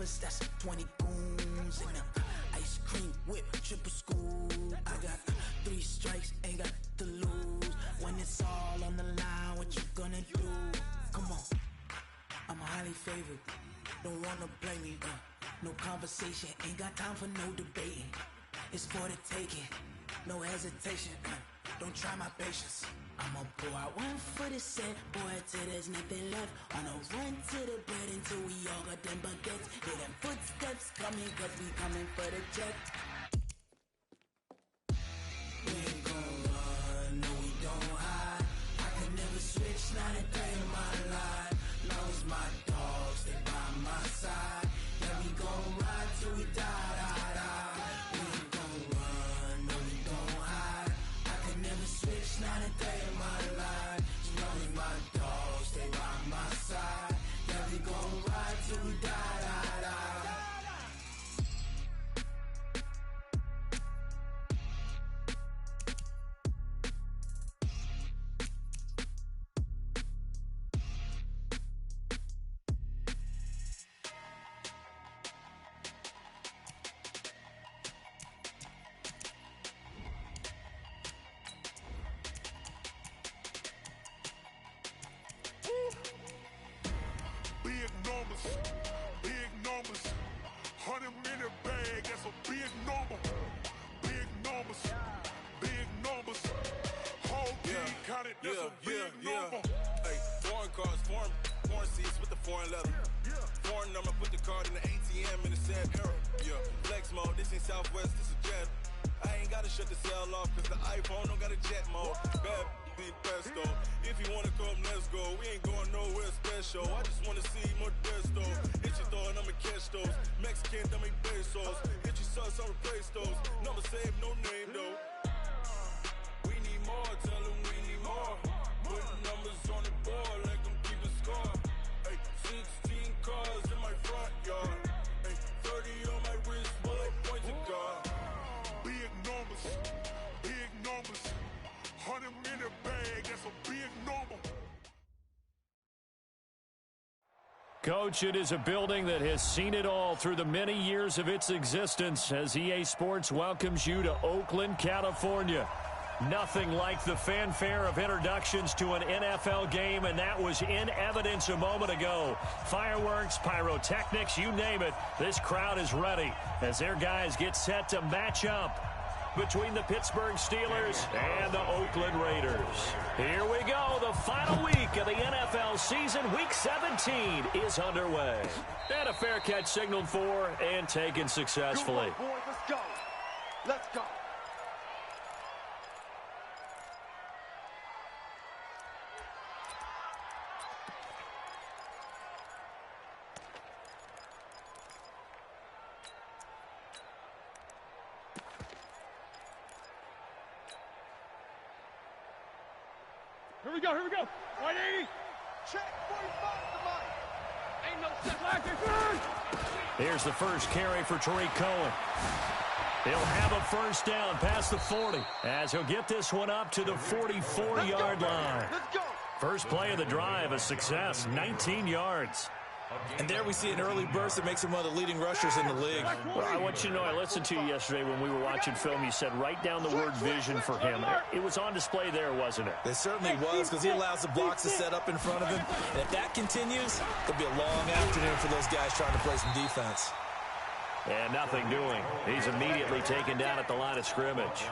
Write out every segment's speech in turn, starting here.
numbers, that's 20 goons in them. Ice cream whip, triple school. I got 3 strikes, ain't got to lose. When it's all on the line, what you gonna do? Come on, I'm highly favored. Don't wanna blame me, no conversation, ain't got time for no debating. It's for the taking, no hesitation, don't try my patience. I'ma pour out one for the set, boy, till there's nothing left. On a run to the bed until we all got them baguettes. Hear them footsteps coming, cause we coming for the jet. We ain't gon' run, no we don't hide. I could never switch, not a day in my life. Long as my dogs, they by my side. Yeah, we gon' ride till we die, die, die. We ain't gon' run, no we don't hide. I could never switch, not a day in my life. As long as my dogs, they by my side. Yeah, we gon' ride till we die, die, die. Big numbers, 100-minute bag, that's a big number. Big numbers, whole team counted, that's a big number. Hey, foreign cars, foreign seats with the foreign leather. Foreign number, put the card in the ATM in the sad era. Yeah, flex mode, this ain't Southwest, this is Jet. I ain't gotta shut the cell off, cause the iPhone don't got a jet mode. Bad be pesto. If you wanna come, let's go. We ain't going nowhere special. I just wanna see more desto. Hit your thought, I'ma catch those. Mexican, dummy pesos. Hit your sus, I'll replace those. Number save, no name though. We need more, tell them we need more. Put numbers on the board, like them keep a score. Hey, 16 cars in my front yard. Hey, 30 on my wrist, bullet point to God. Big numbers, 100-minute bag, that's a big number. Coach, it is a building that has seen it all through the many years of its existence as EA Sports welcomes you to Oakland, California. Nothing like the fanfare of introductions to an NFL game, and that was in evidence a moment ago. Fireworks, pyrotechnics, you name it, this crowd is ready as their guys get set to match up between the Pittsburgh Steelers and the Oakland Raiders. Here we go. The final week of the NFL season. Week 17 is underway. And a fair catch signaled for and taken successfully. Come on, boys, let's go. Let's go. Here we go. 180. Check 45 to Mike. Ain't no set like this. Here's the first carry for Tariq Cohen. He'll have a first down past the 40 as he'll get this one up to the 44-yard line. Let's go. First play of the drive, a success, 19 yards. And there we see an early burst that makes him one of the leading rushers in the league. Well, I want you to know, I listened to you yesterday when we were watching film. You said write down the word vision for him. It was on display there, wasn't it? It certainly was, because he allows the blocks to set up in front of him. And if that continues, it'll be a long afternoon for those guys trying to play some defense. And nothing doing. He's immediately taken down at the line of scrimmage.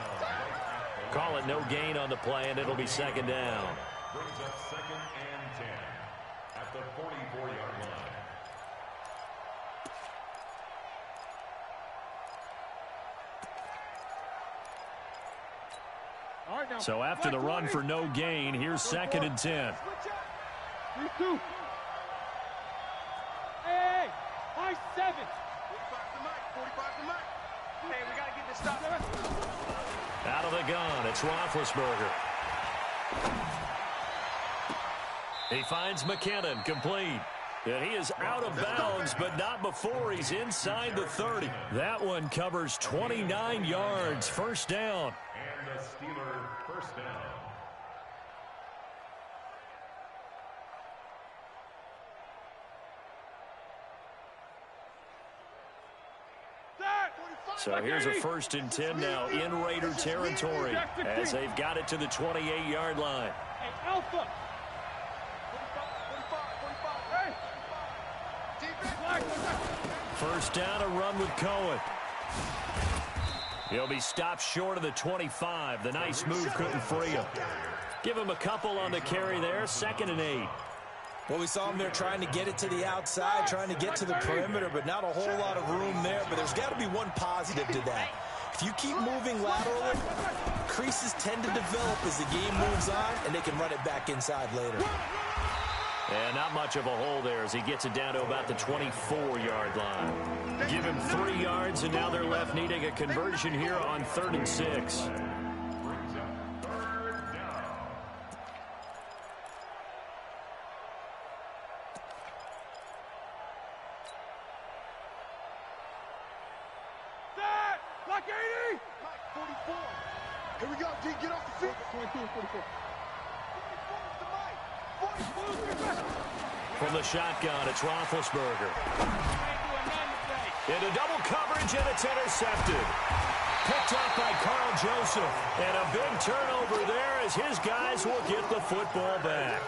Call it no gain on the play, and it'll be second down. Brings up 2nd and 10 at the 44-yard line. So after the run for no gain, here's 2nd and 10. 3-2. Hey, high 7. 45 to Mike. Hey, we got to get this stop. Out of the gun, it's Roethlisberger. He finds McKinnon, complete. And he is out of bounds, but not before he's inside the 30. That one covers 29 yards, first down. And the Steeler first down. So here's a 1st and 10 now in Raider territory as they've got it to the 28-yard line. Hey, Alpha. 1st down, a run with Cohen. He'll be stopped short of the 25. The nice move couldn't free him. Give him a couple on the carry there. 2nd and 8. Well, we saw him there trying to get it to the outside, trying to get to the perimeter, but not a whole lot of room there. But there's got to be one positive to that. If you keep moving laterally, creases tend to develop as the game moves on, and they can run it back inside later. And not much of a hole there as he gets it down to about the 24-yard line. Give him 3 yards, and now they're left needing a conversion here on 3rd and 6. Block 80! 44. Here we go, D. Get off the feet. 22 and 44. From the shotgun, it's Roethlisberger. Into double coverage, and it's intercepted. Picked up by Carl Joseph. And a big turnover there as his guys will get the football back.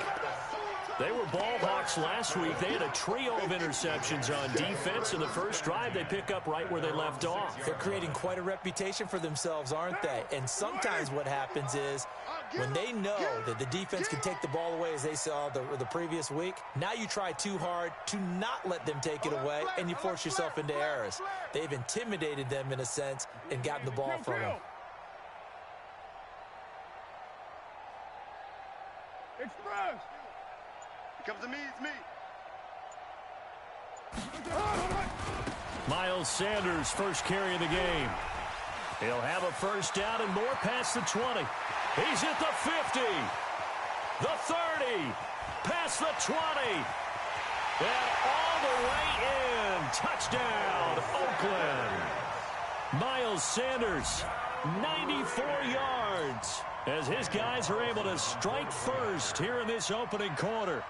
They were ball hawks last week. They had a trio of interceptions on defense. In the first drive, they pick up right where they left off. They're creating quite a reputation for themselves, aren't they? And sometimes what happens is when they know that the defense can take the ball away, as they saw the previous week, now you try too hard to not let them take it away, and you force yourself into errors. They've intimidated them in a sense and gotten the ball from them. Express! Comes to me, it's me. Miles Sanders, first carry of the game. He'll have a 1st down and more past the 20. He's at the 50, the 30, past the 20, and all the way in. Touchdown, Oakland. Miles Sanders, 94 yards. As his guys are able to strike first here in this opening quarter.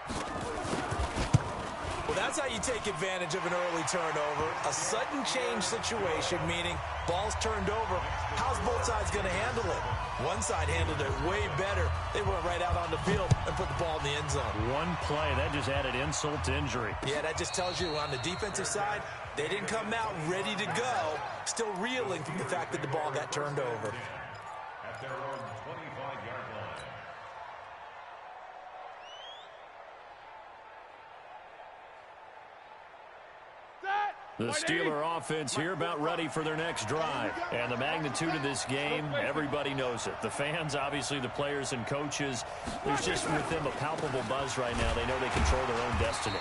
Well, that's how you take advantage of an early turnover. A sudden change situation, meaning ball's turned over. How's both sides going to handle it? One side handled it way better. They went right out on the field and put the ball in the end zone. One play, that just added insult to injury. Yeah, that just tells you on the defensive side, they didn't come out ready to go, still reeling from the fact that the ball got turned over. At their own 25-yard line. The Steeler offense here about ready for their next drive. And the magnitude of this game, everybody knows it. The fans, obviously the players and coaches, there's just with them a palpable buzz right now. They know they control their own destiny.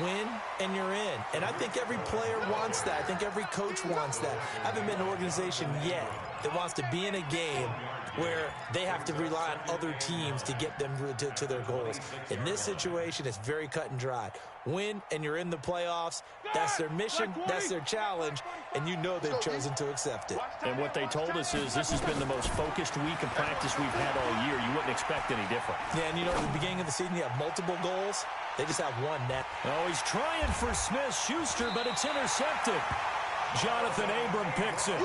Win and you're in. And I think every player wants that. I think every coach wants that. I haven't been an organization yet that wants to be in a game where they have to rely on other teams to get them to their goals. In this situation, it's very cut and dry. Win and you're in the playoffs. That's their mission. That's their challenge. And you know they've chosen to accept it. And what they told us is this has been the most focused week of practice we've had all year. You wouldn't expect any different. Yeah, and you know, at the beginning of the season, you have multiple goals. They just have one now. Oh, he's trying for Smith-Schuster, but it's intercepted. Jonathan Abram picks it.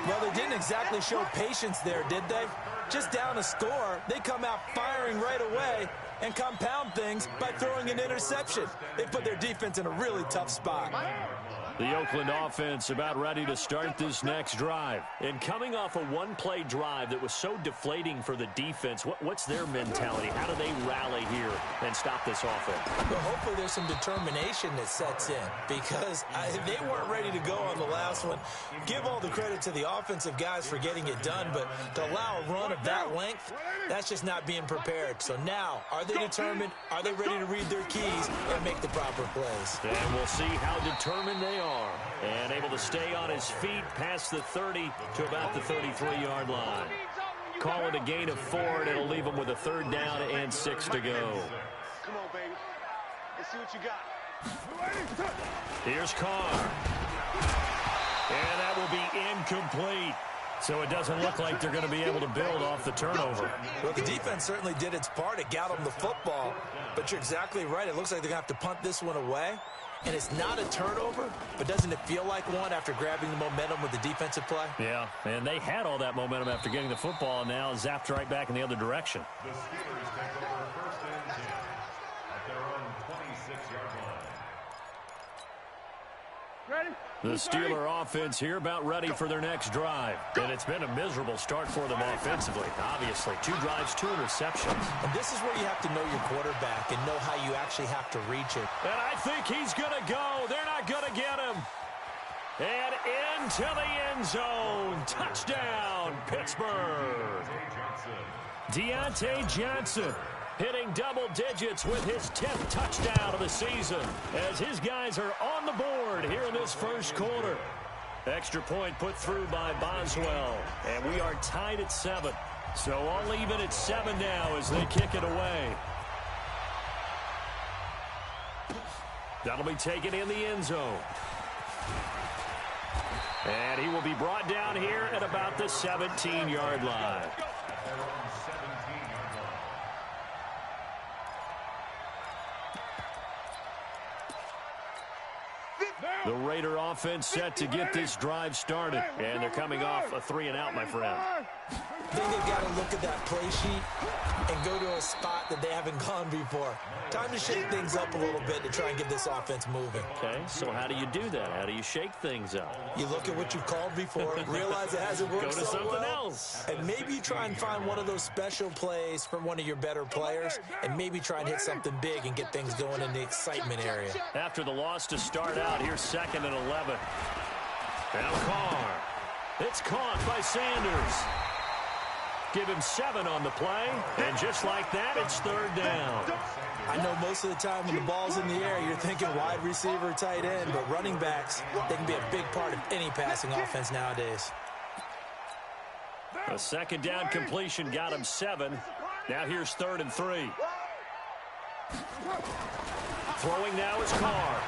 Well, they didn't exactly show patience there, did they? Just down a score, they come out firing right away and compound things by throwing an interception. They put their defense in a really tough spot. The Oakland offense about ready to start this next drive. And coming off a one-play drive that was so deflating for the defense, what's their mentality? How do they rally here and stop this offense? Well, hopefully there's some determination that sets in because they weren't ready to go on the last one. Give all the credit to the offensive guys for getting it done, but to allow a run of that length, that's just not being prepared. So now, are they determined? Are they ready to read their keys and make the proper plays? And we'll see how determined they are. And able to stay on his feet past the 30 to about the 33-yard line. Call it a gain of 4, and it'll leave him with a 3rd down and 6 to go. Come on, baby. Let's see what you got. Here's Carr. And that will be incomplete. So it doesn't look like they're going to be able to build off the turnover. Well, the defense certainly did its part. It got them the football. But you're exactly right. It looks like they're going to have to punt this one away. And it's not a turnover, but doesn't it feel like one after grabbing the momentum with the defensive play? Yeah, and they had all that momentum after getting the football, and now zapped right back in the other direction. The Steelers take over 1st and 10 at their own 26-yard line. Ready? The Steeler offense here about ready for their next drive. And it's been a miserable start for them offensively. Obviously, 2 drives, 2 interceptions. And this is where you have to know your quarterback and know how you actually have to reach it. And I think he's going to go. They're not going to get him. And into the end zone. Touchdown, Pittsburgh. Deontay Johnson hitting double digits with his 10th touchdown of the season as his guys are on the board here in this first quarter. Extra point put through by Boswell, and we are tied at 7. So all even at 7 now as they kick it away. That'll be taken in the end zone. And he will be brought down here at about the 17-yard line. The Raider offense set to get this drive started. And they're coming off a 3-and-out, my friend. I think they've got to look at that play sheet and go to a spot that they haven't gone before. Time to shake things up a little bit to try and get this offense moving. Okay, so how do you do that? How do you shake things up? You look at what you've called before, realize it hasn't worked Go to so something well, else. and maybe try and find one of those special plays from one of your better players, and maybe try and hit something big and get things going in the excitement area. After the loss to start out, here's 2nd and 11. Now Carr. It's caught by Sanders. Give him 7 on the play, and just like that, it's 3rd down. I know most of the time when the ball's in the air, you're thinking wide receiver, tight end, but running backs, they can be a big part of any passing offense nowadays. A 2nd down completion got him 7. Now here's 3rd and 3. Throwing now is Carr.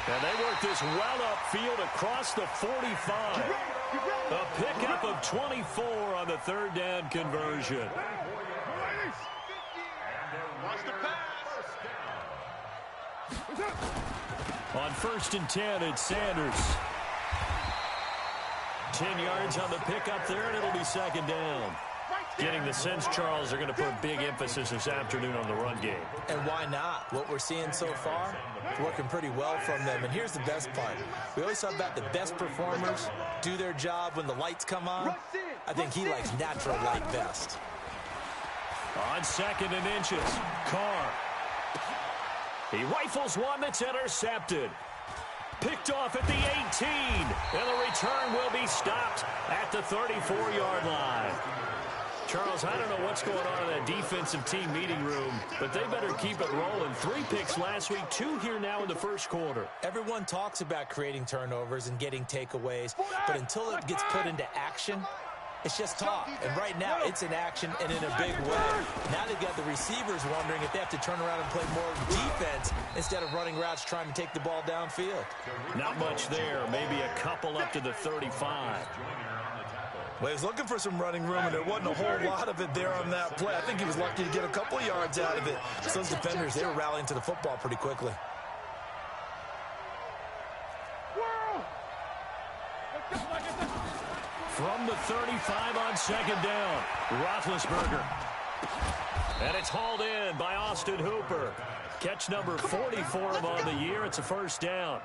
And they work this well upfield across the 45. A pickup of 24 on the 3rd down conversion. Watch the pass. On 1st and 10, it's Sanders. 10 yards on the pickup there, and it'll be 2nd down. Getting the sense, Charles, they're going to put a big emphasis this afternoon on the run game. And why not? What we're seeing so far, it's working pretty well from them. And here's the best part. We always talk about the best performers do their job when the lights come on. I think he likes natural light best. On 2nd and inches, Carr. He rifles one that's intercepted. Picked off at the 18. And the return will be stopped at the 34-yard line. Charles, I don't know what's going on in that defensive team meeting room, but they better keep it rolling. 3 picks last week, 2 here now in the first quarter. Everyone talks about creating turnovers and getting takeaways, but until it gets put into action, it's just talk. And right now, it's in action and in a big way. Now they've got the receivers wondering if they have to turn around and play more defense instead of running routes trying to take the ball downfield. Not much there. Maybe a couple up to the 35. Well, he was looking for some running room, and there wasn't a whole lot of it there on that play. I think he was lucky to get a couple yards out of it. So those defenders, they were rallying to the football pretty quickly. From the 35 on 2nd down, Roethlisberger. And it's hauled in by Austin Hooper. Catch number 40 for him on the year. It's a 1st down.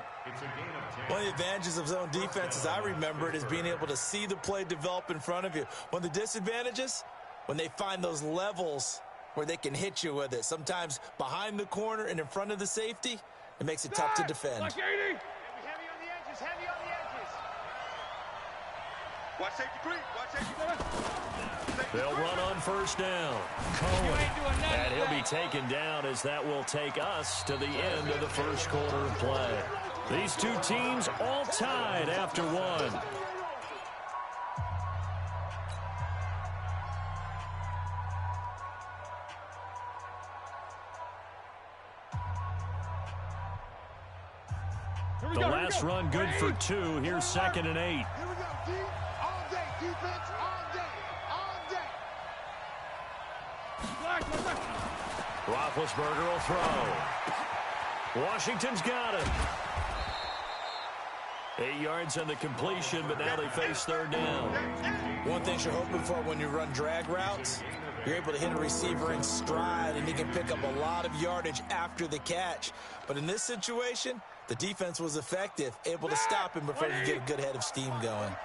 One of the advantages of zone defense, as I remember it, is being able to see the play develop in front of you. One of the disadvantages, when they find those levels where they can hit you with it. Sometimes behind the corner and in front of the safety, it makes it tough to defend. Like 80. Heavy on the edges, heavy on the edges. Watch safety creep, watch safety creep. They'll run on 1st down. Cohen. And he'll be taken down as that will take us to the end of the first quarter of play. These 2 teams all tied after 1. The last run good for 2. Here's 2nd and 8. Here we go, D. All day, D. Offense all day. All day. Roethlisberger will throw. Washington's got it. 8 yards on the completion, but now they face third down. One thing you're hoping for when you run drag routes, you're able to hit a receiver in stride, and he can pick up a lot of yardage after the catch. But in this situation, the defense was effective, able to stop him before you get a good head of steam going.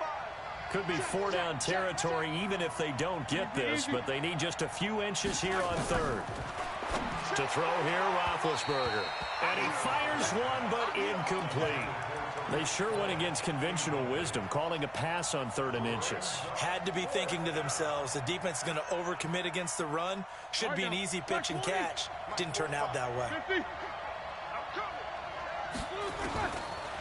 Could be 4-down territory even if they don't get this, but they need just a few inches here on third. To throw here, Roethlisberger. And he fires one, but incomplete. They sure went against conventional wisdom, calling a pass on 3rd and inches. Had to be thinking to themselves, the defense is going to overcommit against the run. Should be an easy pitch and catch. Didn't turn out that way.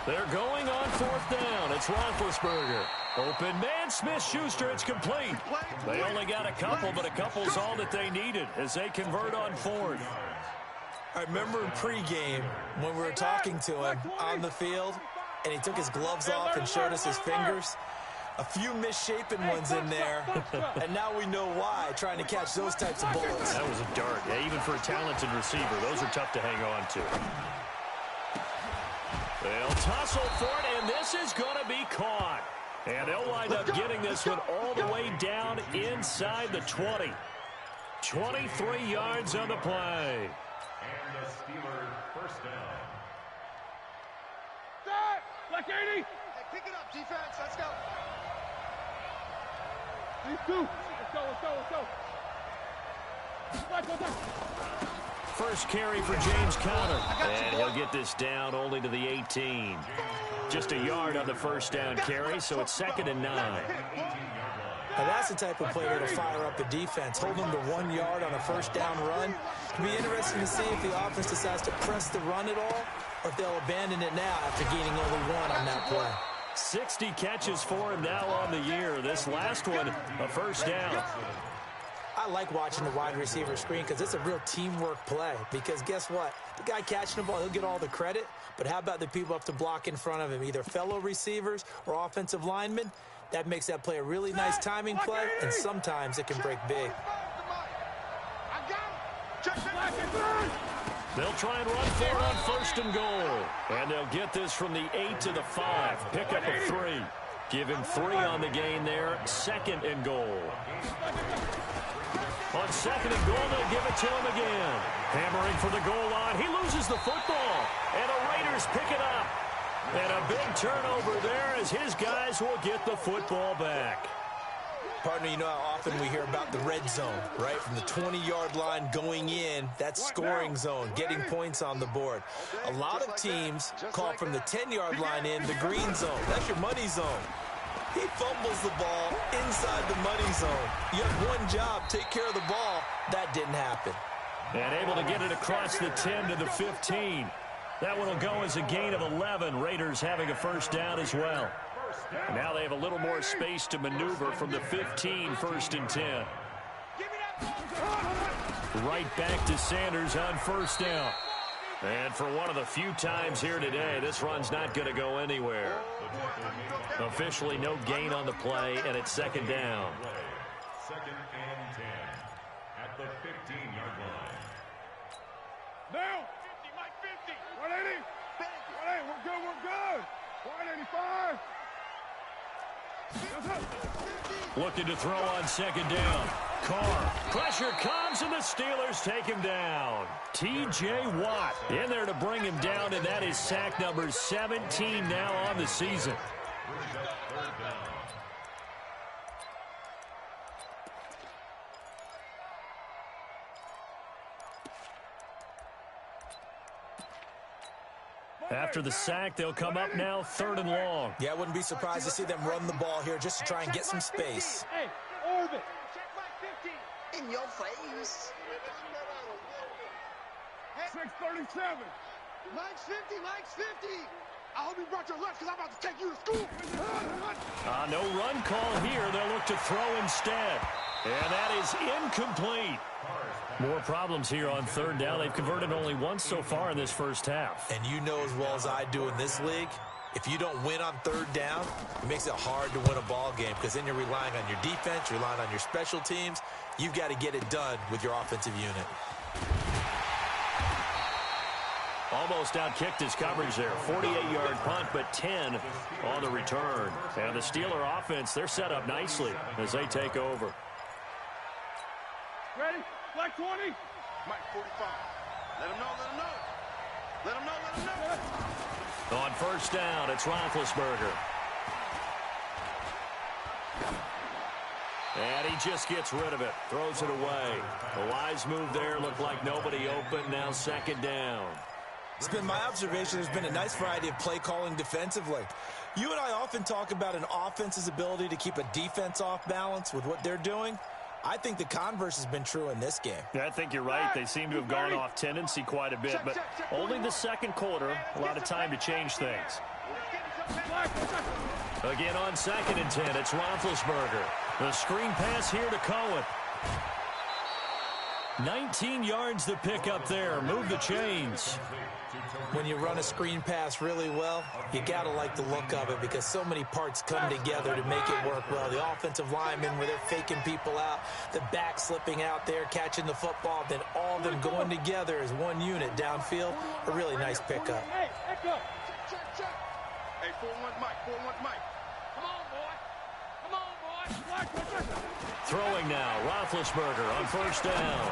They're going on 4th down. It's Roethlisberger. Open man, Smith-Schuster. It's complete. They only got a couple, but a couple's all that they needed as they convert on 4th. I remember in pregame when we were talking to him on the field, and he took his gloves off and showed us his fingers. A few misshapen ones in there, and now we know why, trying to catch those types of bullets. That was a dart. Yeah, even for a talented receiver, those are tough to hang on to. They'll tussle for it, and this is going to be caught. And they'll wind up getting this one all the way down inside the 20. 23 yards on the play. And the Steelers first down. Like 80. Hey, pick it up, defense. Let's go. These two. Let's go. First carry for James Conner. And he'll get this down only to the 18. Just a yard on the first down carry, so it's 2nd and 9. Now that's the type of play that'll fire up the defense. Hold them to 1 yard on a first down run. It'll be interesting to see if the offense decides to press the run at all, or if they'll abandon it now after gaining only 1 on that play. 60 catches for him now on the year. This last one, a first down. I like watching the wide receiver screen because it's a real teamwork play. Because guess what? The guy catching the ball, he'll get all the credit. But how about the people up to block in front of him, either fellow receivers or offensive linemen? That makes that play a really nice timing play, and sometimes it can break big. They'll try and run for it on 1st and goal. And they'll get this from the 8 to the 5. Pick up a 3. Give him 3 on the gain there. 2nd and goal. On 2nd and goal, they'll give it to him again. Hammering for the goal line. He loses the football. And the Raiders pick it up. And a big turnover there as his guys will get the football back. Partner, you know how often we hear about the red zone, right? From the 20-yard line going in, that's scoring zone, getting points on the board. A lot of teams call from the 10-yard line in the green zone. That's your money zone. He fumbles the ball inside the money zone. You have one job, take care of the ball. That didn't happen. And able to get it across the 10 to the 15. That one will go as a gain of 11. Raiders having a first down as well. And now they have a little more space to maneuver from the 15, 1st and 10. Right back to Sanders on first down. And for one of the few times here today, this run's not going to go anywhere. Officially no gain on the play, and it's 2nd down. 2nd and 10 at the 15-yard line. Now. 50, Mike, 50. 180. 180, we're good. 185. Looking to throw on 2nd down. Carr. Pressure comes, and the Steelers take him down. T.J. Watt in there to bring him down, and that is sack number 17 now on the season. Third down. After the sack, they'll come up now 3rd and long. Yeah, I wouldn't be surprised to see them run the ball here just to try and get some space. Hey, Orbit. In your face. 637. Mike's 50, Mike's 50. I hope you brought your lunch because I'm about to take you to school. No run call here. They'll look to throw instead. And that is incomplete. More problems here on 3rd down. They've converted only once so far in this first half. And you know as well as I do in this league, If you don't win on third down, it makes it hard to win a ball game because then you're relying on your defense, you're relying on your special teams. You've got to get it done with your offensive unit. Almost outkicked his coverage there. 48-yard punt, but 10 on the return. And the Steeler offense, they're set up nicely as they take over. Ready? Black 20. Mike 45. Let him know, let him know. Let him know, let him know. On first down, it's Roethlisberger. And he just gets rid of it. Throws it away. A wise move there. Looked like nobody open. Now second down. It's been my observation there's been a nice variety of play calling defensively. You and I often talk about an offense's ability to keep a defense off balance with what they're doing. I think the converse has been true in this game. Yeah, I think you're right. They seem to have gone off tendency quite a bit, but only the second quarter. A lot of time to change things. Again on 2nd and 10, it's Roethlisberger. The screen pass here to Cohen. 19 yards to pick up there. Move the chains. When you run a screen pass really well, you got to like the look of it because so many parts come together to make it work well. The offensive linemen where they're faking people out, the back slipping out there, catching the football, then all of them going together as one unit downfield. A really nice pickup. Hey, echo. Check. Hey, 4-1 Mike, 4-1 Mike. Come on, boy. Come on, boy. Black 20. Throwing now, Roethlisberger on first down.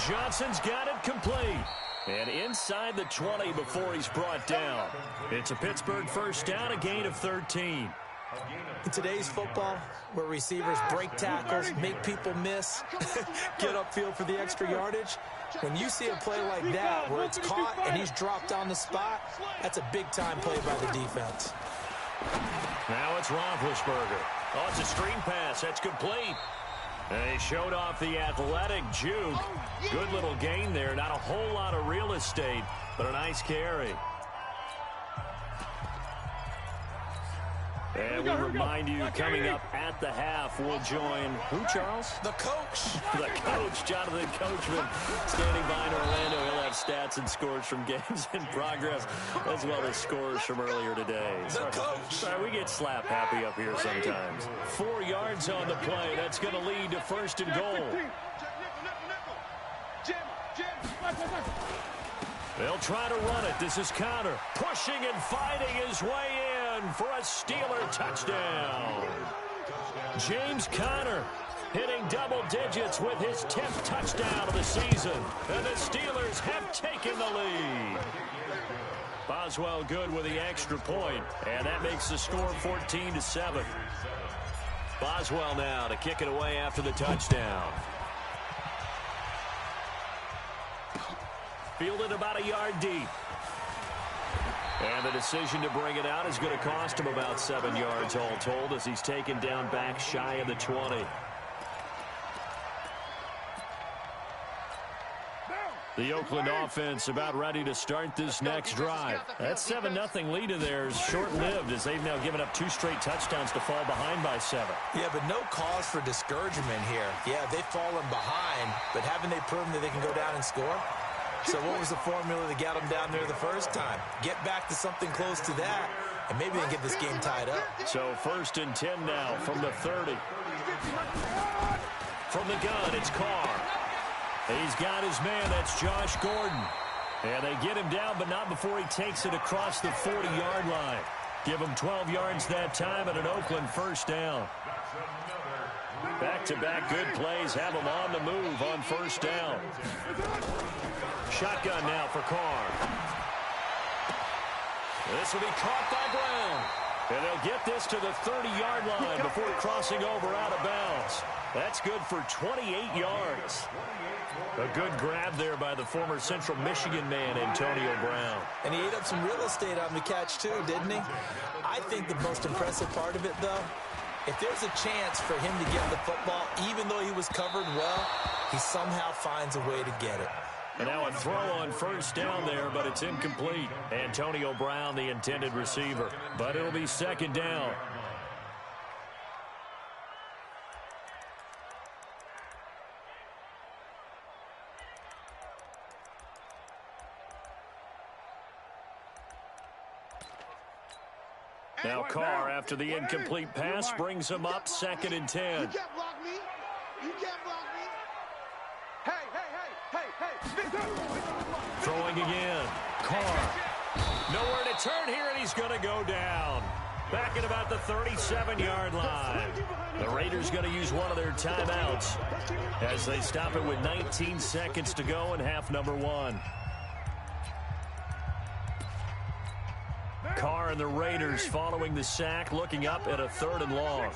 Johnson's got it complete. And inside the 20 before he's brought down. It's a Pittsburgh first down, a gain of 13. In today's football, where receivers break tackles, make people miss, get upfield for the extra yardage, when you see a play like that where it's caught and he's dropped on the spot, that's a big-time play by the defense. Now it's Roethlisberger. Oh, it's a screen pass. That's complete. And he showed off the athletic juke. Good little gain there. Not a whole lot of real estate, but a nice carry. And we remind you, coming up at the half, we'll join who, Charles? The coach. The coach, Jonathan Coachman, standing by in Orlando. He'll have stats and scores from games in progress, as well as scores from earlier today. Sorry, we get slap happy up here sometimes. 4 yards on the play. That's going to lead to first and goal. They'll try to run it. This is Conner pushing and fighting his way in for a Steeler touchdown. James Conner hitting double digits with his 10th touchdown of the season. And the Steelers have taken the lead. Boswell good with the extra point, and that makes the score 14-7. Boswell now to kick it away after the touchdown. Fielded about a yard deep. And the decision to bring it out is going to cost him about 7 yards all told as he's taken down back shy of the 20. The Oakland offense about ready to start this next drive. That 7-0 lead of theirs short-lived as they've now given up 2 straight touchdowns to fall behind by 7. Yeah, but no cause for discouragement here. Yeah, they've fallen behind, but haven't they proven that they can go down and score? So what was the formula that got them down there the first time? Get back to something close to that, and maybe they can get this game tied up. So 1st and 10 now from the 30. From the gun, it's Carr. He's got his man, that's Josh Gordon. And they get him down, but not before he takes it across the 40-yard line. Give him 12 yards that time and an Oakland first down. Back-to-back good plays have him on the move on first down. Shotgun now for Carr. This will be caught by Brown. And they'll get this to the 30-yard line before crossing over out of bounds. That's good for 28 yards. A good grab there by the former Central Michigan man, Antonio Brown. And he ate up some real estate on the catch, too, didn't he? I think the most impressive part of it, though, if there's a chance for him to get the football, even though he was covered well, he somehow finds a way to get it. And now a throw on first down there, but it's incomplete. Antonio Brown, the intended receiver. But it'll be second down. Now Carr, after the incomplete pass, brings him up 2nd and 10. You can't block me. You can't block me. Hey. Throwing again. Carr. Nowhere to turn here, and he's going to go down. Back at about the 37-yard line. The Raiders going to use one of their timeouts as they stop it with 19 seconds to go in half number 1. Carr and the Raiders following the sack, looking up at a 3rd and long.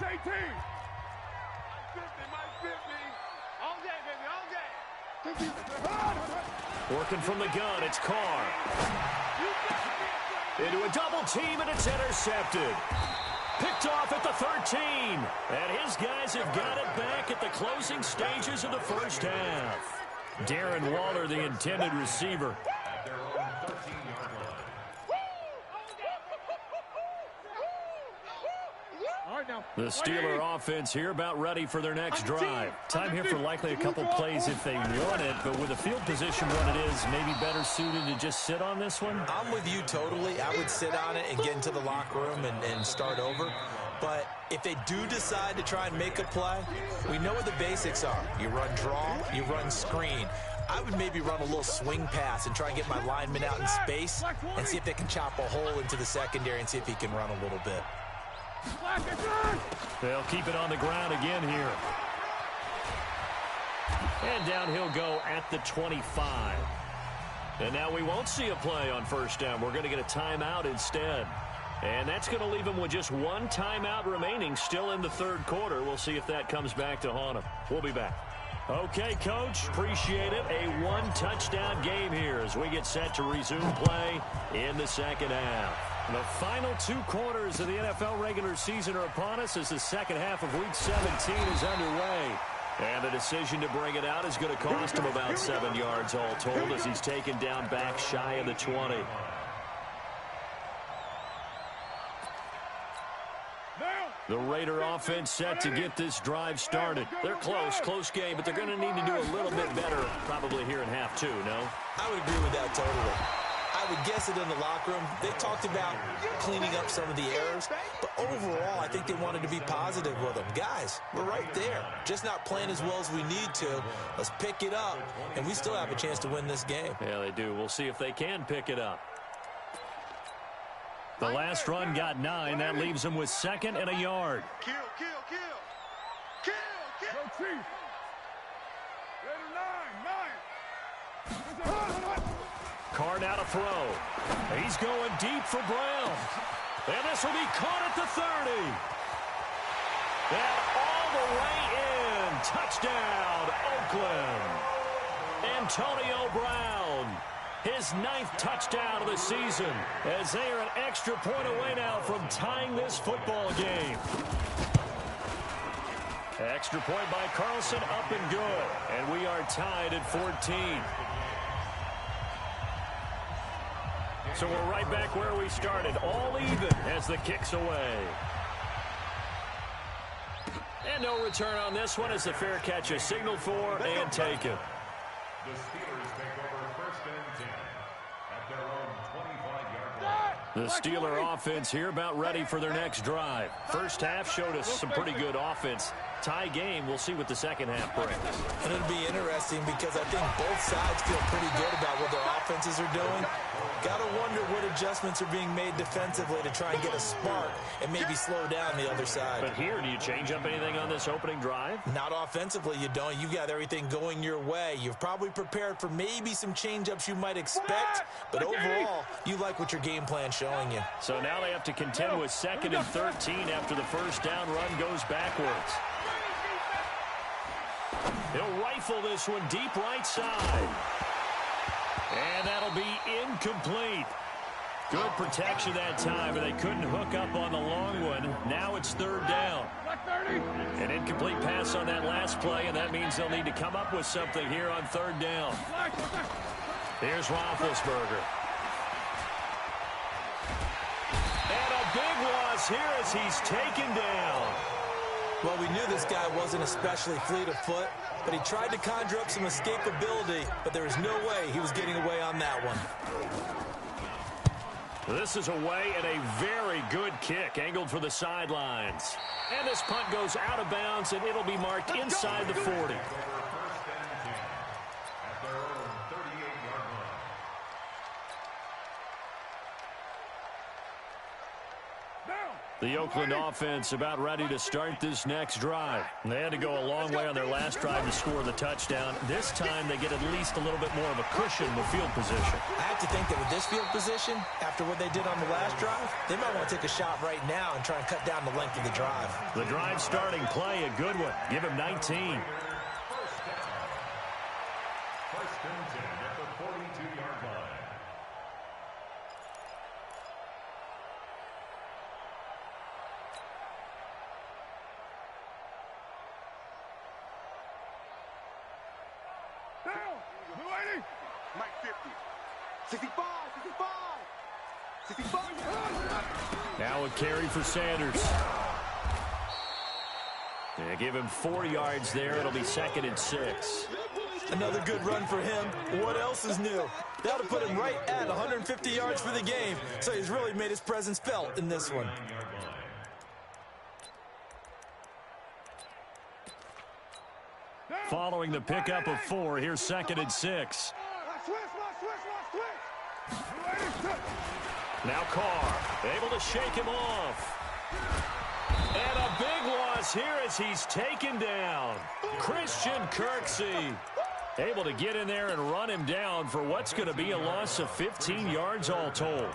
Working from the gun, it's Carr. Into a double team, and it's intercepted. Picked off at the 13. And his guys have got it back at the closing stages of the first half. Darren Waller, the intended receiver. At their own 13-yard line. The Steeler offense here about ready for their next drive. Time here for likely a couple plays if they want it, but with the field position what it is, maybe better suited to just sit on this one? I'm with you totally. I would sit on it and get into the locker room and start over. But if they do decide to try and make a play, we know what the basics are. You run draw, you run screen. I would maybe run a little swing pass and try and get my lineman out in space and see if they can chop a hole into the secondary and see if he can run a little bit. They'll keep it on the ground again here. And down he'll go at the 25. And now we won't see a play on first down. We're going to get a timeout instead. And that's going to leave him with just one timeout remaining still in the 3rd quarter. We'll see if that comes back to haunt him. We'll be back. Okay, Coach, appreciate it. A one-touchdown game here as we get set to resume play in the 2nd half. The final 2 quarters of the NFL regular season are upon us as the 2nd half of Week 17 is underway. And the decision to bring it out is going to cost him about 7 yards all told as he's taken down back shy of the 20. The Raider offense set to get this drive started. They're close game, but they're going to need to do a little bit better probably here in half 2, no? I would agree with that totally. I would guess it in the locker room. They talked about cleaning up some of the errors, but overall, I think they wanted to be positive with them. Guys, we're right there. Just not playing as well as we need to. Let's pick it up, and we still have a chance to win this game. Yeah, they do. We'll see if they can pick it up. The last run got 9. That leaves them with 2nd and a yard. Kill. Go Chiefs. Raider 9. Carr now to throw. He's going deep for Brown. And this will be caught at the 30. And all the way in. Touchdown, Oakland. Antonio Brown. His 9th touchdown of the season as they are an extra point away now from tying this football game. Extra point by Carlson, up and good. And we are tied at 14. So we're right back where we started, all even as the kick's away. And no return on this one as the fair catch is signaled for and taken. The Steelers take over 1st and 10 at their own 25-yard line. The Steeler offense here about ready for their next drive. First half showed us some pretty good offense. Tie game, we'll see what the 2nd half brings. And it'll be interesting because I think both sides feel pretty good about what their offenses are doing. Got to wonder what adjustments are being made defensively to try and get a spark and maybe slow down the other side. But here, do you change up anything on this opening drive? Not offensively, you don't. You got everything going your way. You've probably prepared for maybe some change-ups you might expect, but overall, you like what your game plan's showing you. So now they have to contend with 2nd and 13 after the first down run goes backwards. He'll rifle this one deep right side. And that'll be incomplete. Good protection that time, but they couldn't hook up on the long one. Now it's 3rd down. An incomplete pass on that last play, and that means they'll need to come up with something here on 3rd down. Here's Roethlisberger. And a big loss here as he's taken down. Well, we knew this guy wasn't especially fleet of foot, but he tried to conjure up some escapability, but there was no way he was getting away on that one. This is away and a very good kick angled for the sidelines. And this punt goes out of bounds, and it'll be marked inside the 40. The Oakland offense about ready to start this next drive. They had to go a long way on their last drive to score the touchdown. This time they get at least a little bit more of a cushion in the field position. I have to think that with this field position, after what they did on the last drive, they might want to take a shot right now and try and cut down the length of the drive. The drive starting play, a good one. Give him 19. First and 10 at the 42-yard line. Mike 50. 65, 65, 65. Now a carry for Sanders. They give him 4 yards there. It'll be 2nd and 6. Another good run for him. What else is new? That'll put him right at 150 yards for the game. So he's really made his presence felt in this one. Following the pickup of 4, here's 2nd and 6. Now Carr, able to shake him off. And a big loss here as he's taken down. Christian Kirksey able to get in there and run him down for what's going to be a loss of 15 yards all told.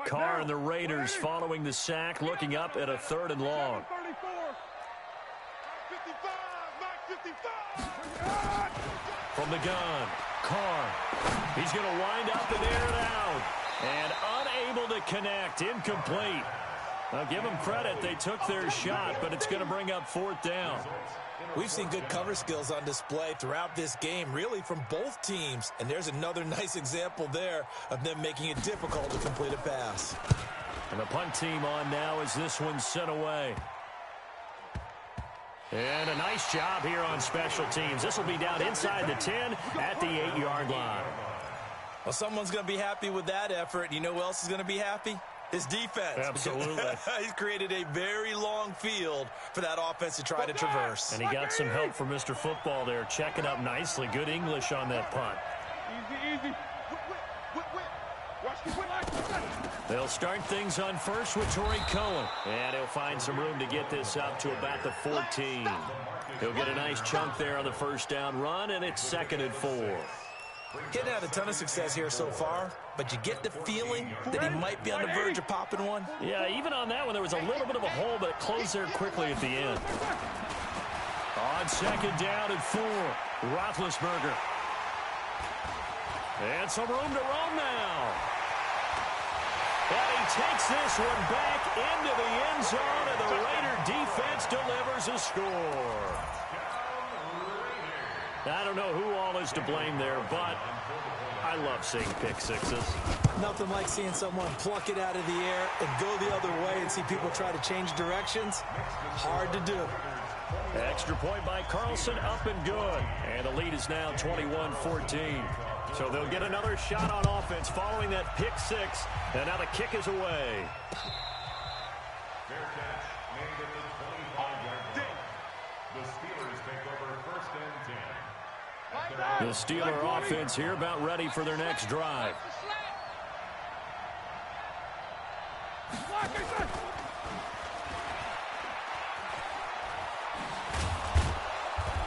Carr and the Raiders following the sack, looking up at a 3rd and long. From the gun, Carr. He's going to wind up and air it out. And unable to connect, incomplete. Now give them credit, they took their shot, but it's going to bring up 4th down. We've seen good cover skills on display throughout this game, really from both teams. And there's another nice example there of them making it difficult to complete a pass. And the punt team on now as this one's sent away. And a nice job here on special teams. This will be down inside the 10 at the 8-yard line. Well, someone's going to be happy with that effort. You know who else is going to be happy? His defense. Absolutely. He's created a very long field for that offense to try to traverse. And he got some help from Mr. Football there, checking up nicely. Good English on that punt. Easy. Watch the whip. They'll start things on first with Torrey Cohen. And he'll find some room to get this up to about the 14. He'll get a nice chunk there on the first down run, and it's 2nd and 4. Getting had a ton of success here so far, but you get the feeling that he might be on the verge of popping one. Yeah, even on that one, there was a little bit of a hole, but it closed there quickly at the end. On 2nd down and 4, Roethlisberger. And some room to roam now. And he takes this one back into the end zone, and the Raider defense delivers a score. I don't know who all is to blame there, but I love seeing pick sixes. Nothing like seeing someone pluck it out of the air and go the other way and see people try to change directions. Hard to do. Extra point by Carlson, up and good. And the lead is now 21-14. So they'll get another shot on offense following that pick six. And now the kick is away. Fair catch made at the 25-yard line. The Steelers take over 1st and 10. The Steeler offense here about ready for their next drive.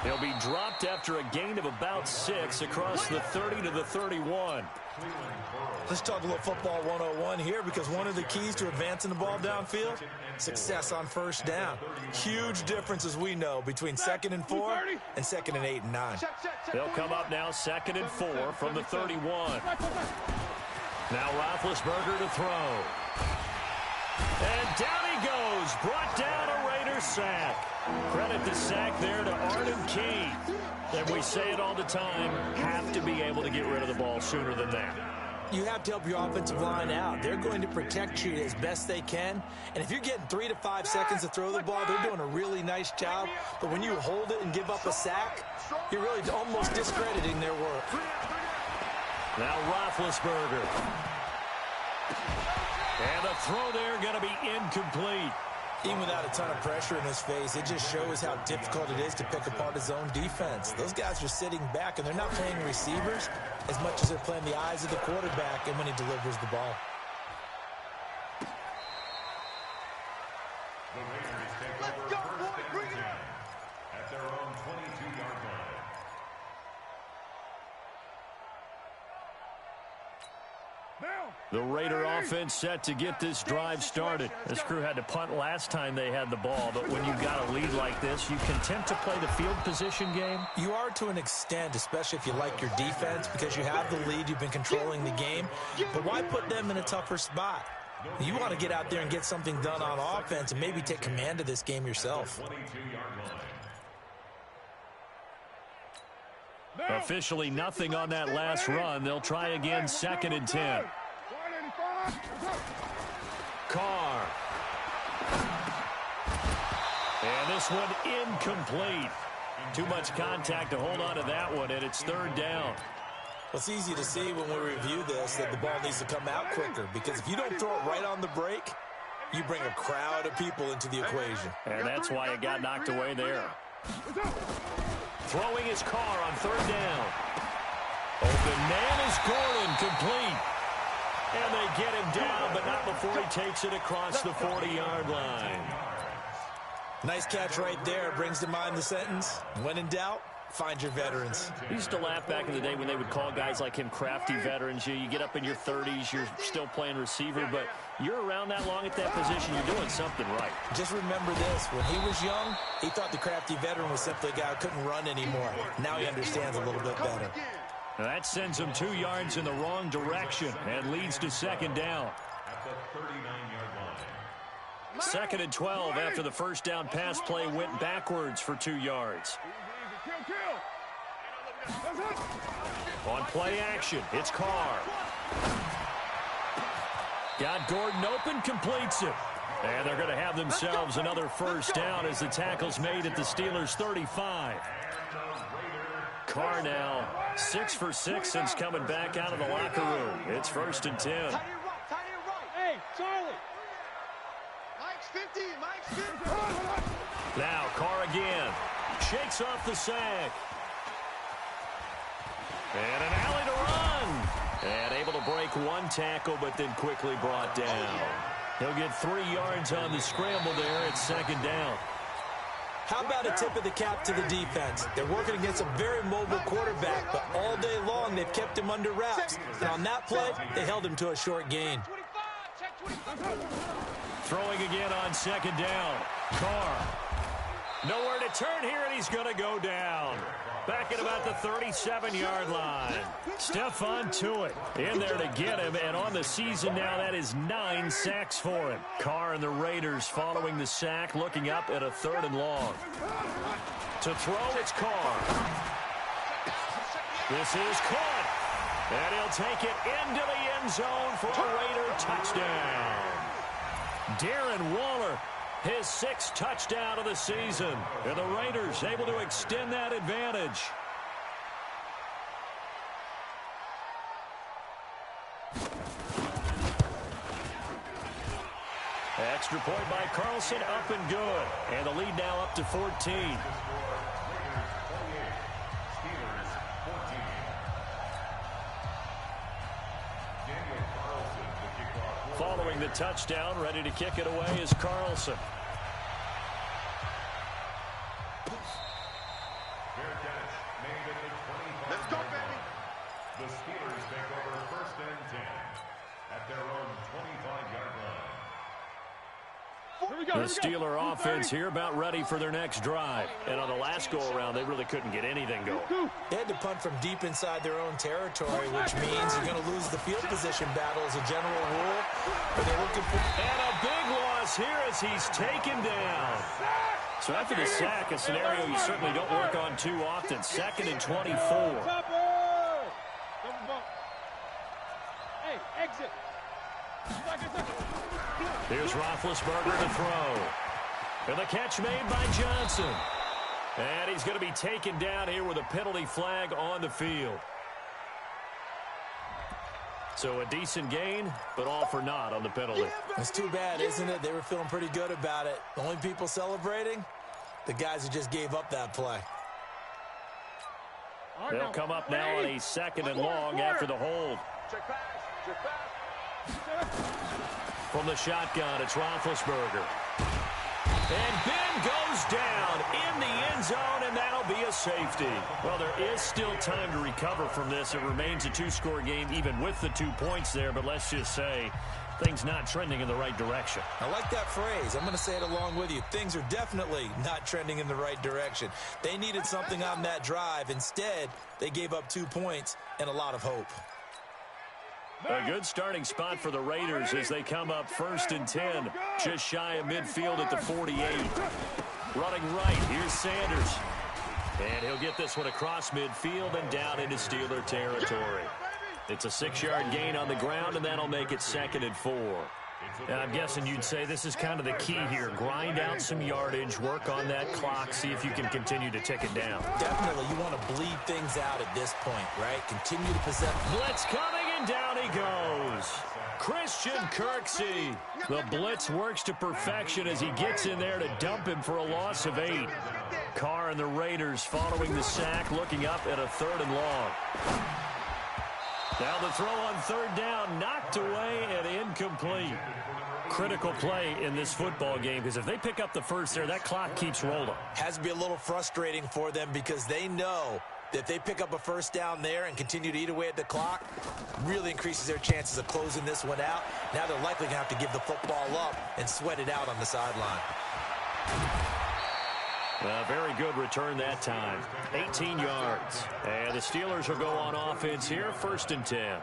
He'll be dropped after a gain of about 6 across the 30 to the 31. Let's talk a little football 101 here, because one of the keys to advancing the ball downfield, success on first down. Huge difference, as we know, between 2nd and 4 and 2nd and 8 and 9. They'll come up now 2nd and 4 from the 31. Now Roethlisberger to throw. And down he goes, brought down a Raider sack. Credit the sack there to Arden Key. And we say it all the time, have to be able to get rid of the ball sooner than that. You have to help your offensive line out. They're going to protect you as best they can. And if you're getting 3 to 5 seconds to throw the ball, they're doing a really nice job. But when you hold it and give up a sack, you're really almost discrediting their work. Now Roethlisberger. And the throw there going to be incomplete. Even without a ton of pressure in his face, it just shows how difficult it is to pick apart his own defense. Those guys are sitting back, and they're not playing receivers as much as they're playing the eyes of the quarterback and when he delivers the ball. The Raiders take over first and 10 at their own 22-yard line. The Raider offense set to get this drive started. This crew had to punt last time they had the ball, but when you've got a lead like this, you content to play the field position game? You are to an extent, especially if you like your defense, because you have the lead, you've been controlling the game. But why put them in a tougher spot? You want to get out there and get something done on offense and maybe take command of this game yourself. Officially nothing on that last run. They'll try again, 2nd and 10. Carr. And this one incomplete. Too much contact to hold on to that one, and it's 3rd down. Well, it's easy to see when we review this that the ball needs to come out quicker, because if you don't throw it right on the break, you bring a crowd of people into the equation. And that's why it got knocked away there. Throwing his Carr on 3rd down. Open man is Gordon, complete. And they get him down, but not before he takes it across the 40-yard line. Nice catch right there. Brings to mind the sentence, when in doubt, find your veterans. I used to laugh back in the day when they would call guys like him crafty veterans. You get up in your 30s, you're still playing receiver, but you're around that long at that position, you're doing something right. Just remember this, when he was young, he thought the crafty veteran was simply a guy who couldn't run anymore. Now he understands a little bit better. Now that sends him 2 yards in the wrong direction and leads to 2nd down. At the 39-yard line. 2nd and 12 after the first down pass play went backwards for 2 yards. On play action, it's Carr. Got Gordon open, completes it. And they're going to have themselves another first down as the tackle's made at the Steelers' 35. Carr now 6 for 6 since coming back out of the locker room. It's 1st and 10. Hey, Charlie. Mike's 50. Mike's 50. Now Carr again. Shakes off the sack. And an alley to run. And able to break one tackle, but then quickly brought down. He'll get 3 yards on the scramble there. It's 2nd down. How about a tip of the cap to the defense? They're working against a very mobile quarterback, but all day long they've kept him under wraps. And on that play, they held him to a short gain. Throwing again on 2nd down. Carr. Nowhere to turn here, and he's going to go down. Back at about the 37-yard line. Stephon Tuitt in there to get him, and on the season now, that is 9 sacks for him. Carr and the Raiders following the sack, looking up at a 3rd and long. To throw, it's Carr. This is caught, and he'll take it into the end zone for a Raider touchdown. Darren Waller, his 6th touchdown of the season. And the Raiders able to extend that advantage. Extra point by Carlson, up and good. And the lead now up to 14. Following the touchdown, ready to kick it away is Carlson. Let's go, baby. The Steelers take over 1st and 10 at their own 25-yard line. The Steeler offense here about ready for their next drive. And on the last go-around, they really couldn't get anything going. They had to punt from deep inside their own territory, which means you're going to lose the field position battle as a general rule. But they're looking for... And a big loss here as he's taken down. So after the sack, a scenario you certainly don't work on too often. 2nd and 24. Hey, exit. Here's Roethlisberger to throw. And the catch made by Johnson. And he's going to be taken down here with a penalty flag on the field. So a decent gain, but all for naught on the penalty. It's too bad, isn't it? They were feeling pretty good about it. The only people celebrating, the guys who just gave up that play. They'll come up now on a 2nd and long after the hold. From the shotgun, it's Roethlisberger. And Ben goes down in the end zone, and that'll be a safety. Well, there is still time to recover from this. It remains a 2-score game even with the 2 points there, but let's just say things not trending in the right direction. I like that phrase. I'm going to say it along with you. Things are definitely not trending in the right direction. They needed something on that drive. Instead, they gave up 2 points and a lot of hope. A good starting spot for the Raiders as they come up 1st and 10, just shy of midfield at the 48. Running right, here's Sanders. And he'll get this one across midfield and down into Steeler territory. It's a 6-yard gain on the ground, and that'll make it 2nd and 4. And I'm guessing you'd say this is kind of the key here. Grind out some yardage, work on that clock, see if you can continue to tick it down. Definitely, you want to bleed things out at this point, right? Continue to possess. Blitz coming, and down he goes. Christian Kirksey. The blitz works to perfection as he gets in there to dump him for a loss of 8. Carr and the Raiders following the sack, looking up at a 3rd and long. Now the throw on 3rd down, knocked away and incomplete. Critical play in this football game because if they pick up the first there, that clock keeps rolling. Has to be a little frustrating for them because they know that if they pick up a 1st down there and continue to eat away at the clock, really increases their chances of closing this one out. Now they're likely going to have to give the football up and sweat it out on the sideline. A very good return that time. 18 yards. And the Steelers will go on offense here, 1st and 10.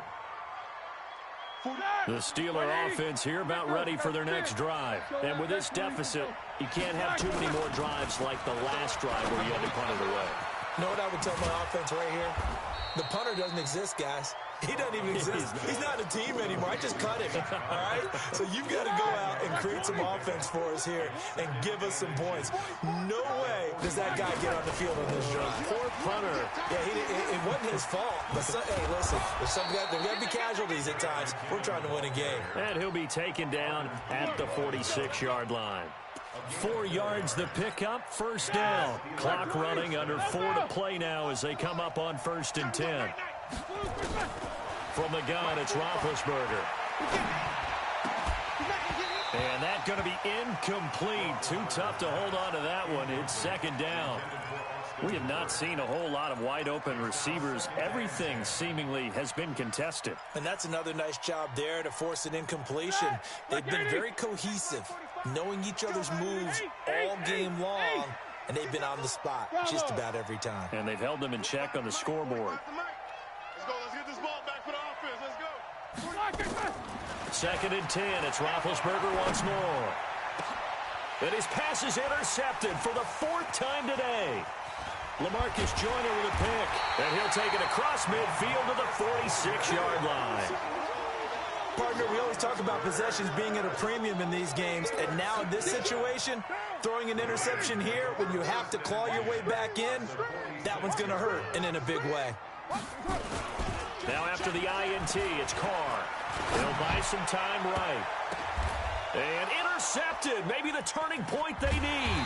The Steeler offense here about ready for their next drive. And with this deficit, you can't have too many more drives like the last drive where you had to punt it away. You know what I would tell my offense right here? The punter doesn't exist, guys. He doesn't even exist. He's not a team anymore. I just cut him, all right? So you've got to go out and create some offense for us here and give us some points. No way does that guy get on the field on this drive. Poor punter. Yeah, it wasn't his fault. But, hey, listen, there's got to be casualties at times. We're trying to win a game. And he'll be taken down at the 46-yard line. 4 yards the pickup, 1st down. Clock running, under 4 to play now as they come up on 1st and 10. From the gun, it's Roethlisberger. And that's going to be incomplete. Too tough to hold on to that one. It's 2nd down. We have not seen a whole lot of wide-open receivers. Everything seemingly has been contested. And that's another nice job there to force an incompletion. They've been very cohesive, knowing each other's moves all game long, and they've been on the spot just about every time. And they've held them in check on the scoreboard. Let's get this ball back for the offense. Let's go. 2nd and 10. It's Roethlisberger once more. And his pass is intercepted for the 4th time today. LaMarcus Joyner with a pick. And he'll take it across midfield to the 46-yard line. Partner, we always talk about possessions being at a premium in these games. And now in this situation, throwing an interception here when you have to claw your way back in, that one's going to hurt, and in a big way. Now after the INT, it's Carr. He'll buy some time right. And intercepted. Maybe the turning point they need.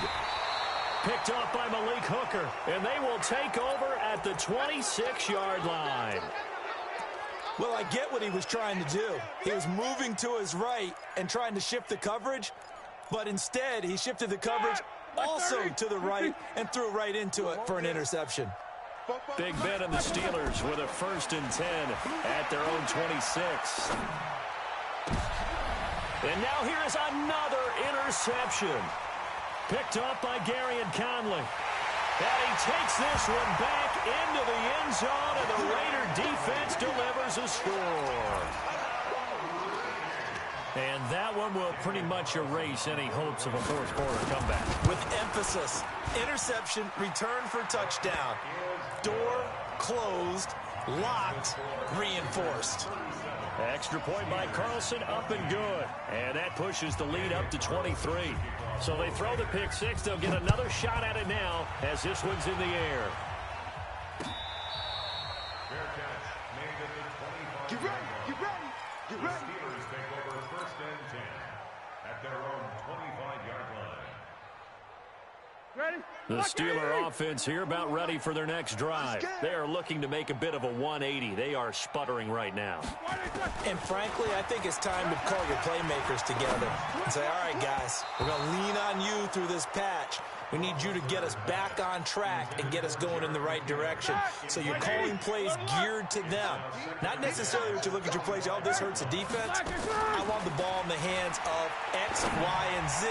Picked up by Malik Hooker. And they will take over at the 26-yard line. Well, I get what he was trying to do. He was moving to his right and trying to shift the coverage. But instead, he shifted the coverage also to the right and threw right into it for an interception. Big Ben and the Steelers with a 1st and 10 at their own 26. And now here is another interception. Picked up by Garyon Conley. And he takes this one back into the end zone, and the Raider defense delivers a score. And that one will pretty much erase any hopes of a 4th quarter comeback. With emphasis, interception, return for touchdown. Door closed, locked, reinforced. Extra point by Carlson, up and good. And that pushes the lead up to 23. So they throw the pick 6. They'll get another shot at it now as this one's in the air. Fair catch made Get ready, get ready, get ready. The Steelers take over 1st and 10 at their own 25-yard line. Ready? The Steeler offense here about ready for their next drive. They are looking to make a bit of a 180. They are sputtering right now. And frankly, I think it's time to call your playmakers together and say, all right, guys, we're going to lean on you through this patch. We need you to get us back on track and get us going in the right direction. So you're calling plays geared to them. Not necessarily that you look at your plays, oh, this hurts the defense. I want the ball in the hands of X, Y, and Z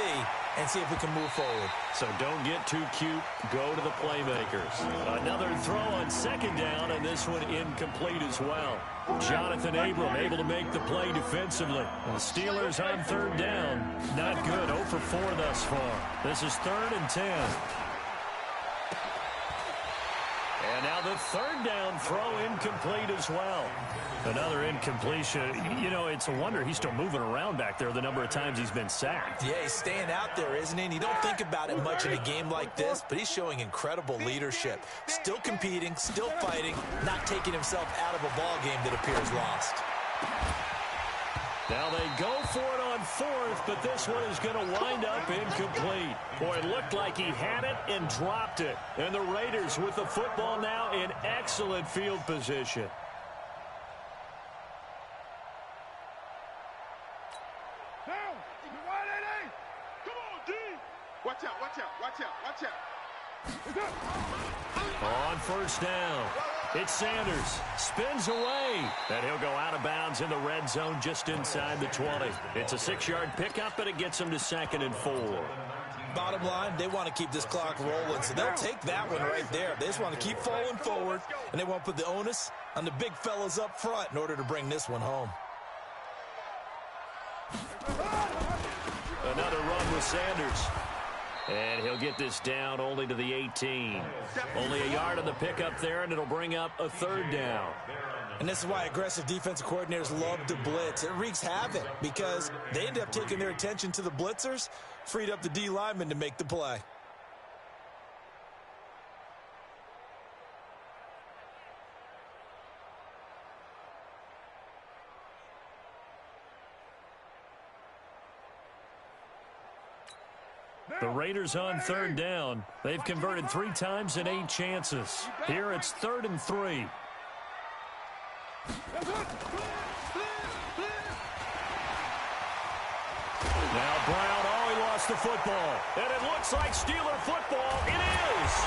and see if we can move forward. So don't get too cute. Go to the playmakers. Another throw on 2nd down, and this one incomplete as well. Jonathan Abram able to make the play defensively. The Steelers on 3rd down. Not good. 0 for 4 thus far. This is 3rd and 10. And now the 3rd down throw incomplete as well. Another incompletion. You know, it's a wonder he's still moving around back there the number of times he's been sacked. Yeah, he's staying out there, isn't he? And you don't think about it much in a game like this, but he's showing incredible leadership. Still competing, still fighting, not taking himself out of a ball game that appears lost. Now they go for it on 4th, but this one is going to wind up incomplete. Boy, it looked like he had it and dropped it. And the Raiders with the football now in excellent field position. Down. Wide 8. Come on, D. Watch out, watch out, watch out, watch out. On 1st down, it's Sanders. Spins away. And he'll go out of bounds in the red zone just inside the 20. It's a 6-yard pickup, and it gets him to 2nd and 4. Bottom line, they want to keep this clock rolling, so they'll take that one right there. They just want to keep falling forward, and they want to put the onus on the big fellas up front in order to bring this one home. Another run with Sanders. And he'll get this down only to the 18. Only a yard on the pickup there, and it'll bring up a 3rd down. And this is why aggressive defensive coordinators love to blitz. It wreaks havoc because they end up taking their attention to the blitzers, freed up the D lineman to make the play. The Raiders on 3rd down. They've converted 3 times in 8 chances. Here it's 3rd and 3. Now Brown, he lost the football. And it looks like Steeler football. It is.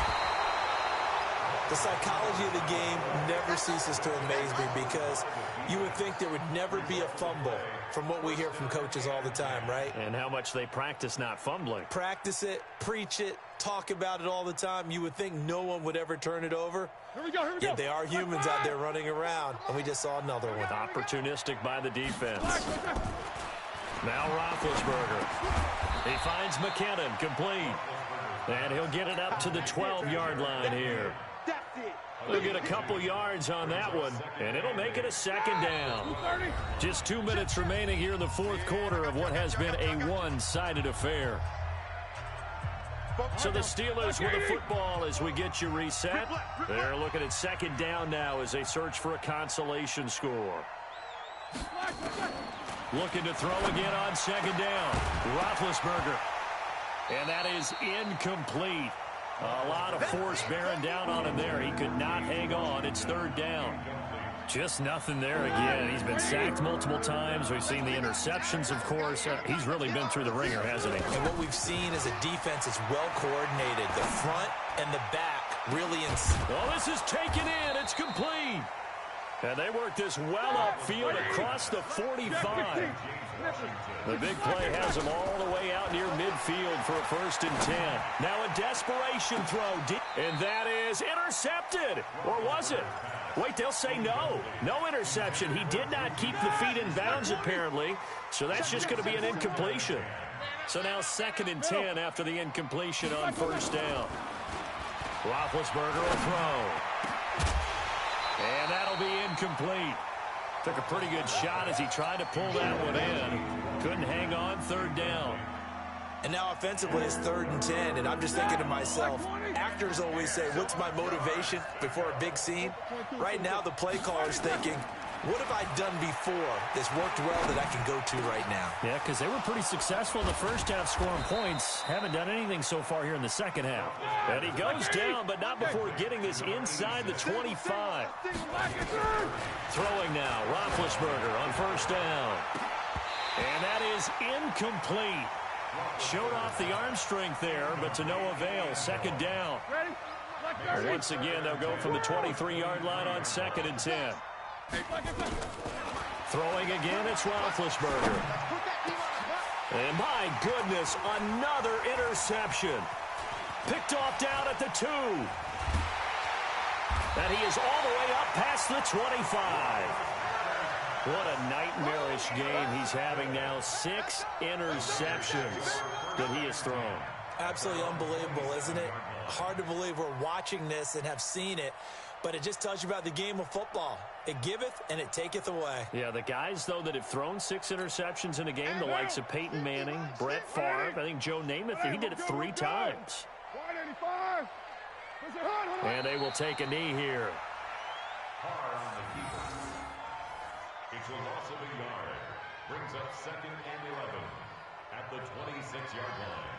The psychology of the game never ceases to amaze me because you would think there would never be a fumble from what we hear from coaches all the time, right? And how much they practice not fumbling. Practice it, preach it, talk about it all the time. You would think no one would ever turn it over. Here we go. Yet they are humans out there running around, and we just saw another one. Opportunistic by the defense. Now Roethlisberger. He finds McKinnon, complete. And he'll get it up to the 12-yard line here. They'll get a couple yards on that one, and it'll make it a 2nd down. Just 2 minutes remaining here in the 4th quarter of what has been a one-sided affair. So the Steelers with the football as we get you reset. They're looking at 2nd down now as they search for a consolation score. Looking to throw again on 2nd down. Roethlisberger. And that is incomplete. A lot of force bearing down on him there. He could not hang on. It's 3rd down. Just nothing there again. He's been sacked multiple times. We've seen the interceptions, of course. He's really been through the ringer, hasn't he? And what we've seen is a defense that's well coordinated. The front and the back really Well, this is taken in. It's complete. And they work this well upfield across the 45. The big play has them all the way out near midfield for a 1st and 10. Now a desperation throw. And that is intercepted. Or was it? Wait, they'll say no. No interception. He did not keep the feet in bounds, apparently. So that's just going to be an incompletion. So now 2nd and 10 after the incompletion on 1st down. Roethlisberger will throw. And that'll be incomplete. Took a pretty good shot as he tried to pull that one in. Couldn't hang on 3rd down. And now offensively, it's 3rd and 10, and I'm just thinking to myself, actors always say, what's my motivation before a big scene? Right now, the play caller's thinking, what have I done before that's worked well that I can go to right now? Yeah, because they were pretty successful in the first half scoring points. Haven't done anything so far here in the second half. And he goes down, but not before getting this inside the 25. Throwing now, Roethlisberger on first down. And that is incomplete. Showed off the arm strength there, but to no avail. Second down. Once again, they'll go from the 23-yard line on 2nd and 10. Throwing again, it's Roethlisberger. And my goodness, another interception. Picked off down at the 2. And he is all the way up past the 25. What a nightmarish game he's having now. 6 interceptions that he has thrown. Absolutely unbelievable, isn't it? Hard to believe we're watching this and have seen it, but it just tells you about the game of football. It giveth and it taketh away. Yeah, the guys, though, that have thrown 6 interceptions in a game, the likes of Peyton Manning, Brett Favre, I think Joe Namath, he did it 3 times. And they will take a knee here. It's a loss of a yard. Brings up 2nd and 11 at the 26-yard line.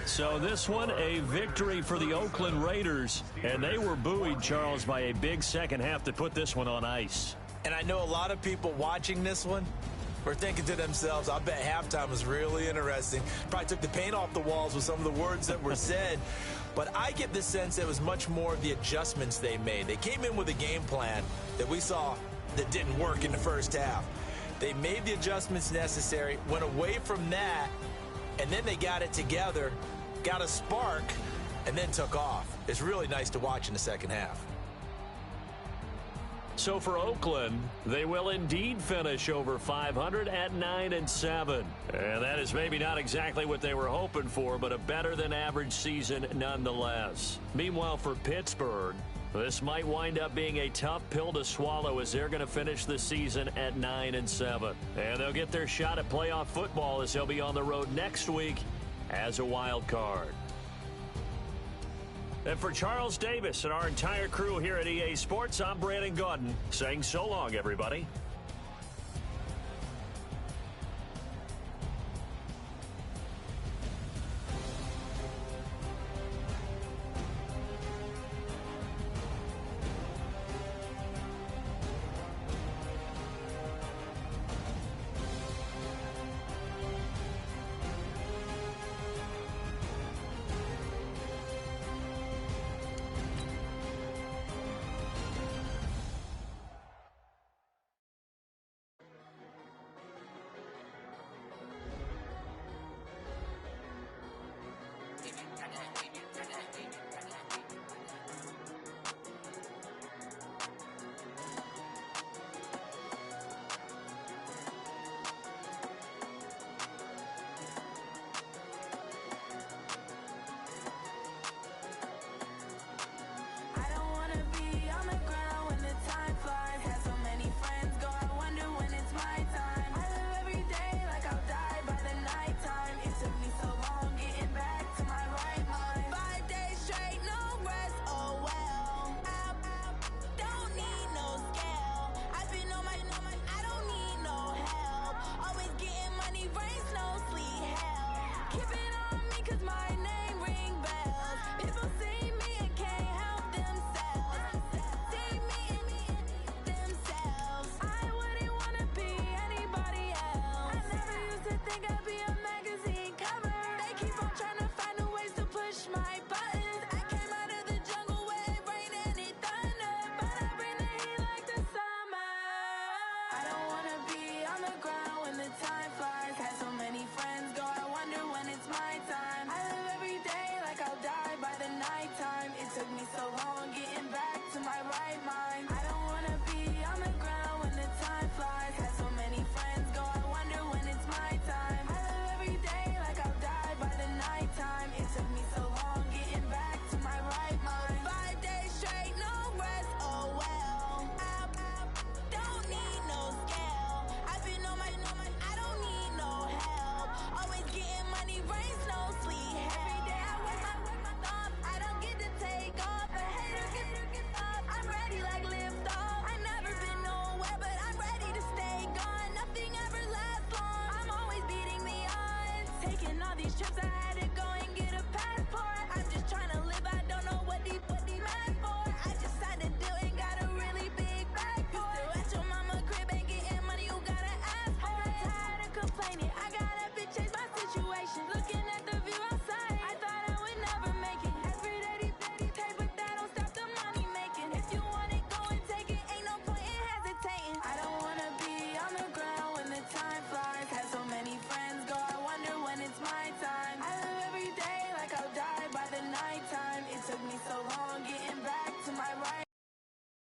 So this one, a victory for the Oakland Raiders. And they were buoyed, Charles, by a big second half to put this one on ice. And I know a lot of people watching this one were thinking to themselves, I bet halftime was really interesting. Probably took the paint off the walls with some of the words that were said. But I get the sense it was much more of the adjustments they made. They came in with a game plan that we saw that didn't work in the first half. They made the adjustments necessary, went away from that, and then they got it together, got a spark, and then took off. It's really nice to watch in the second half. So for Oakland, they will indeed finish over 500 at 9-7. And that is maybe not exactly what they were hoping for, but a better than average season nonetheless. Meanwhile, for Pittsburgh, this might wind up being a tough pill to swallow as they're going to finish the season at 9-7. And they'll get their shot at playoff football as they'll be on the road next week as a wild card. And for Charles Davis and our entire crew here at EA Sports, I'm Brandon Gaudin saying so long, everybody. right mind. I don't wanna be on the ground when the time flies.